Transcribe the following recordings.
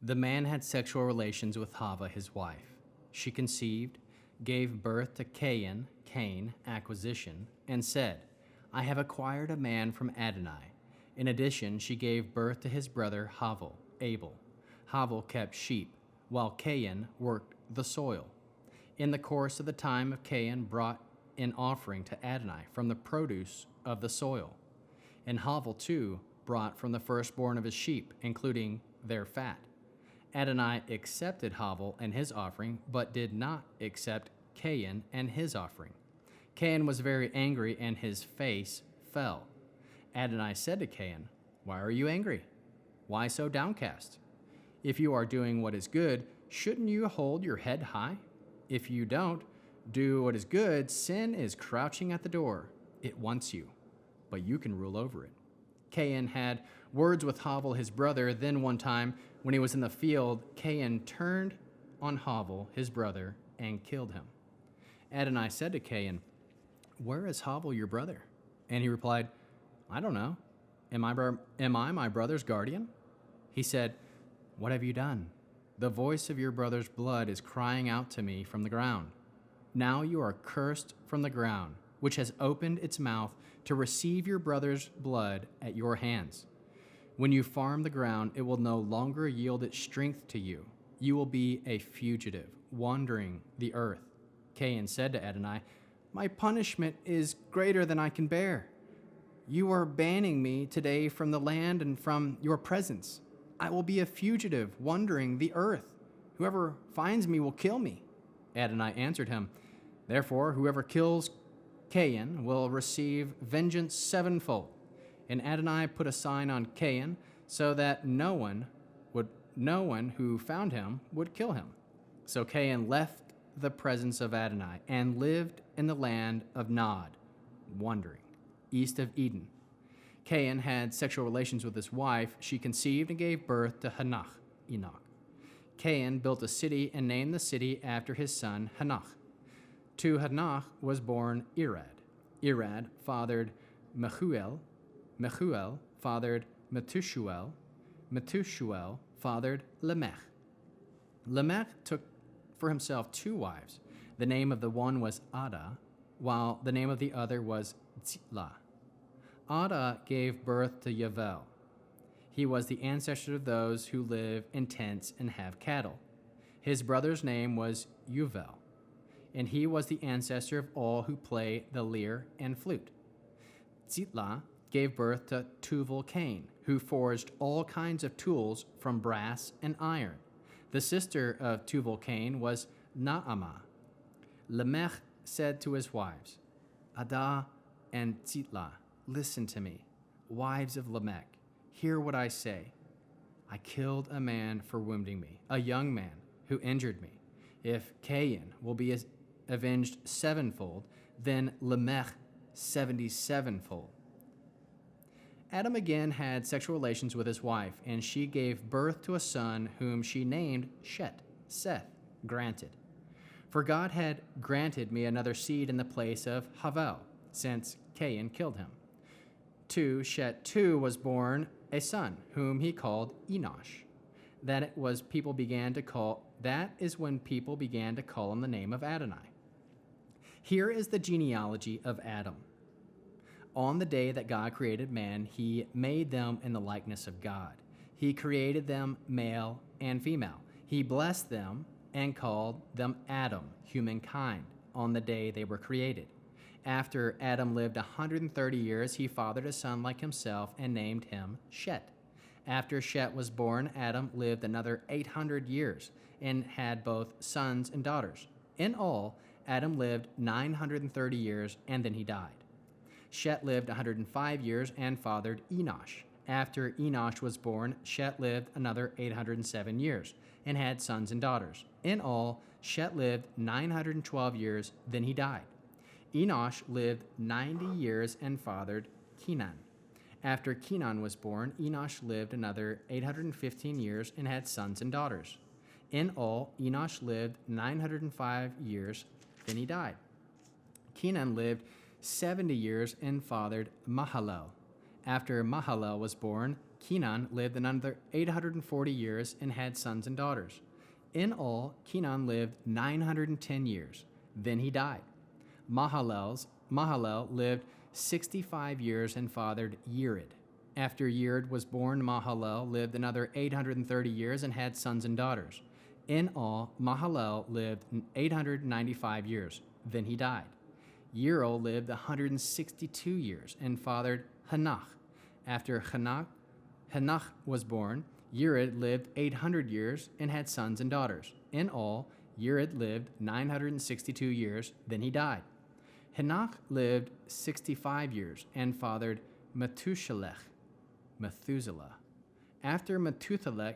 The man had sexual relations with Hava, his wife. She conceived, gave birth to Cain, acquisition, and said, I have acquired a man from Adonai. In addition, she gave birth to his brother Havel, Abel. Havel kept sheep, while Cain worked the soil. In the course of the time of Cain brought an offering to Adonai from the produce of the soil. And Havel too brought from the firstborn of his sheep, including their fat. Adonai accepted Havel and his offering, but did not accept Cain and his offering. Cain was very angry, and his face fell. Adonai said to Cain, Why are you angry? Why so downcast? If you are doing what is good, shouldn't you hold your head high? If you don't do what is good, sin is crouching at the door. It wants you, but you can rule over it. Cain had words with Havel, his brother. Then one time, when he was in the field, Cain turned on Havel, his brother, and killed him. Adonai said to Cain, Where is Havel, your brother? And he replied, I don't know. Am I my brother's guardian? He said, What have you done? The voice of your brother's blood is crying out to me from the ground. Now you are cursed from the ground, which has opened its mouth to receive your brother's blood at your hands. When you farm the ground, it will no longer yield its strength to you. You will be a fugitive, wandering the earth. Cain said to Adonai, My punishment is greater than I can bear. You are banning me today from the land and from your presence. I will be a fugitive, wandering the earth. Whoever finds me will kill me. Adonai answered him, Therefore, whoever kills Cain will receive vengeance sevenfold. And Adonai put a sign on Cain so that no one who found him would kill him. So Cain left the presence of Adonai and lived in the land of Nod, wandering, east of Eden. Cain had sexual relations with his wife. She conceived and gave birth to Enoch. Cain built a city and named the city after his son Hanoch. To Hanoch was born Irad. Irad fathered Mehuel. Mehuel fathered Methushuel. Methushuel fathered Lamech. Lamech took for himself 2 wives. The name of the one was Adah, while the name of the other was Zillah. Adah gave birth to Yavel. He was the ancestor of those who live in tents and have cattle. His brother's name was Yuvel, and he was the ancestor of all who play the lyre and flute. Zillah gave birth to Tuval-Cain, who forged all kinds of tools from brass and iron. The sister of Tuval-Cain was Naamah. Lamech said to his wives, Adah and Zillah, listen to me, wives of Lamech. Hear what I say. I killed a man for wounding me, a young man who injured me. If Cain will be avenged sevenfold, then Lamech 77-fold. Adam again had sexual relations with his wife, and she gave birth to a son whom she named Seth, granted. For God had granted me another seed in the place of Havel, since Cain killed him. To Shet too was born a son, whom he called Enosh. That is when people began to call him the name of Adonai. Here is the genealogy of Adam. On the day that God created man, he made them in the likeness of God. He created them male and female. He blessed them and called them Adam, humankind, on the day they were created. After Adam lived 130 years, he fathered a son like himself and named him Shet. After Shet was born, Adam lived another 800 years and had both sons and daughters. In all, Adam lived 930 years, and then he died. Shet lived 105 years and fathered Enosh. After Enosh was born, Shet lived another 807 years and had sons and daughters. In all, Shet lived 912 years, then he died. Enosh lived 90 years and fathered Kenan. After Kenan was born, Enosh lived another 815 years and had sons and daughters. In all, Enosh lived 905 years, then he died. Kenan lived 70 years and fathered Mahalalel. After Mahalalel was born, Kenan lived another 840 years and had sons and daughters. In all, Kenan lived 910 years. Then he died. Mahalalel lived 65 years and fathered Yered. After Yered was born, Mahalalel lived another 830 years and had sons and daughters. In all, Mahalalel lived 895 years. Then he died. Yerel lived 162 years and fathered Hanach. After Hanach was born, Yered lived 800 years and had sons and daughters. In all, Yered lived 962 years. Then he died. Hanach lived 65 years and fathered Methuselah. After Methuselah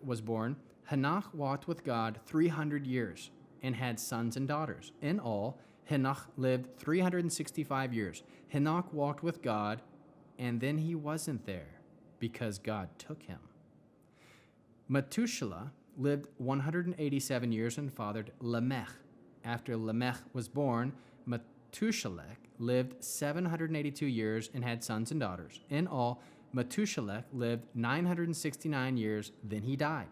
was born, Hanach walked with God 300 years and had sons and daughters. In all, Hanach lived 365 years. Hanach walked with God, and then he wasn't there because God took him. Methuselah lived 187 years and fathered Lamech. After Lamech was born, Methuselah lived 782 years and had sons and daughters. In all, Methuselah lived 969 years, then he died.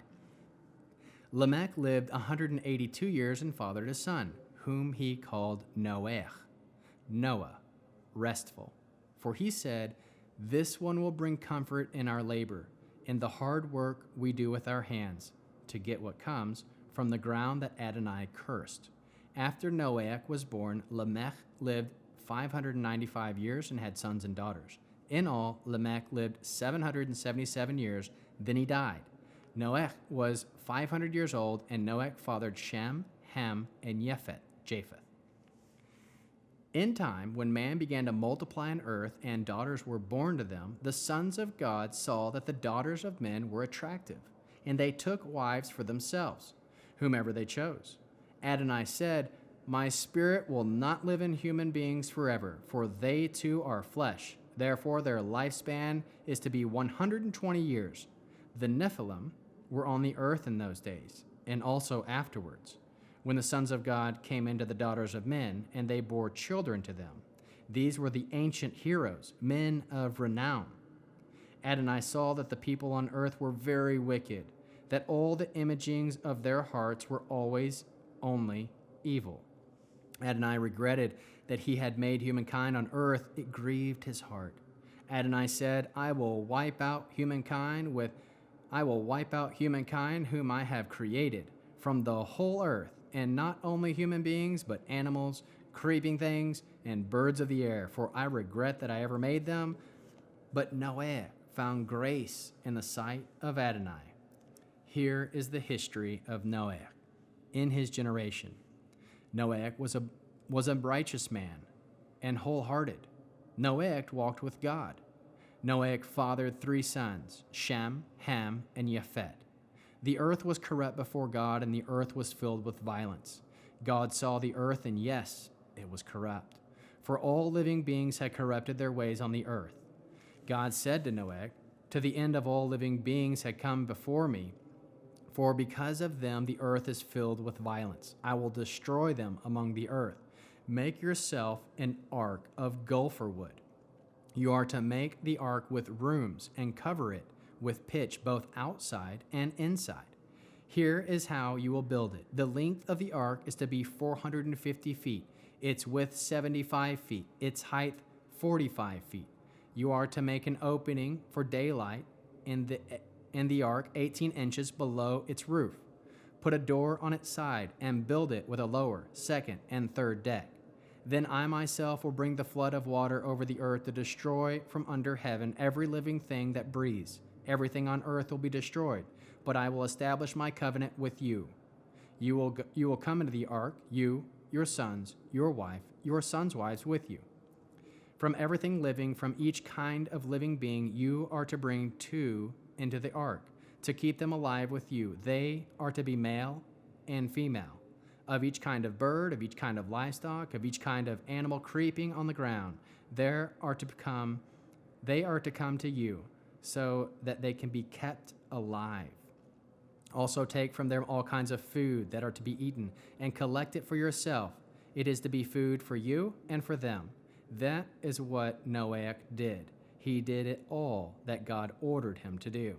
Lamech lived 182 years and fathered a son, whom he called Noah, restful. For he said, "This one will bring comfort in our labor, in the hard work we do with our hands, to get what comes from the ground that Adonai cursed." After Noah was born, Lamech lived 595 years and had sons and daughters. In all, Lamech lived 777 years, then he died. Noah was 500 years old, and Noah fathered Shem, Ham, and Japheth. In time, when man began to multiply on earth and daughters were born to them, the sons of God saw that the daughters of men were attractive, and they took wives for themselves, whomever they chose. Adonai said, "My spirit will not live in human beings forever, for they too are flesh. Therefore their lifespan is to be 120 years. The Nephilim were on the earth in those days, and also afterwards, when the sons of God came into the daughters of men, and they bore children to them. These were the ancient heroes, men of renown. Adonai saw that the people on earth were very wicked, that all the imagings of their hearts were always only evil. Adonai regretted that he had made humankind on earth. It grieved his heart. Adonai said, I will wipe out humankind whom I have created from the whole earth, and not only human beings, but animals, creeping things, and birds of the air, for I regret that I ever made them. But Noah found grace in the sight of Adonai. Here is the history of Noah in his generation. Noah was a righteous man and wholehearted. Noah walked with God. Noah fathered 3 sons, Shem, Ham, and Japheth. The earth was corrupt before God, and the earth was filled with violence. God saw the earth, and yes, it was corrupt, for all living beings had corrupted their ways on the earth. God said to Noah, to the end of all living beings had come before me, for because of them the earth is filled with violence. I will destroy them among the earth. Make yourself an ark of gopher wood. You are to make the ark with rooms and cover it with pitch both outside and inside. Here is how you will build it. The length of the ark is to be 450 feet, its width 75 feet, its height 45 feet. You are to make an opening for daylight in the ark 18 inches below its roof. Put a door on its side and build it with a lower, second, and third deck. Then I myself will bring the flood of water over the earth to destroy from under heaven every living thing that breathes. Everything on earth will be destroyed, but I will establish my covenant with you. You will come into the ark, you, your sons, your wife, your sons' wives with you. From everything living, from each kind of living being, you are to bring 2 into the ark, to keep them alive with you. They are to be male and female, of each kind of bird, of each kind of livestock, of each kind of animal creeping on the ground. They are to come to you, so that they can be kept alive. Also take from them all kinds of food that are to be eaten, and collect it for yourself. It is to be food for you and for them. That is what Noah did. he did it all that God ordered him to do.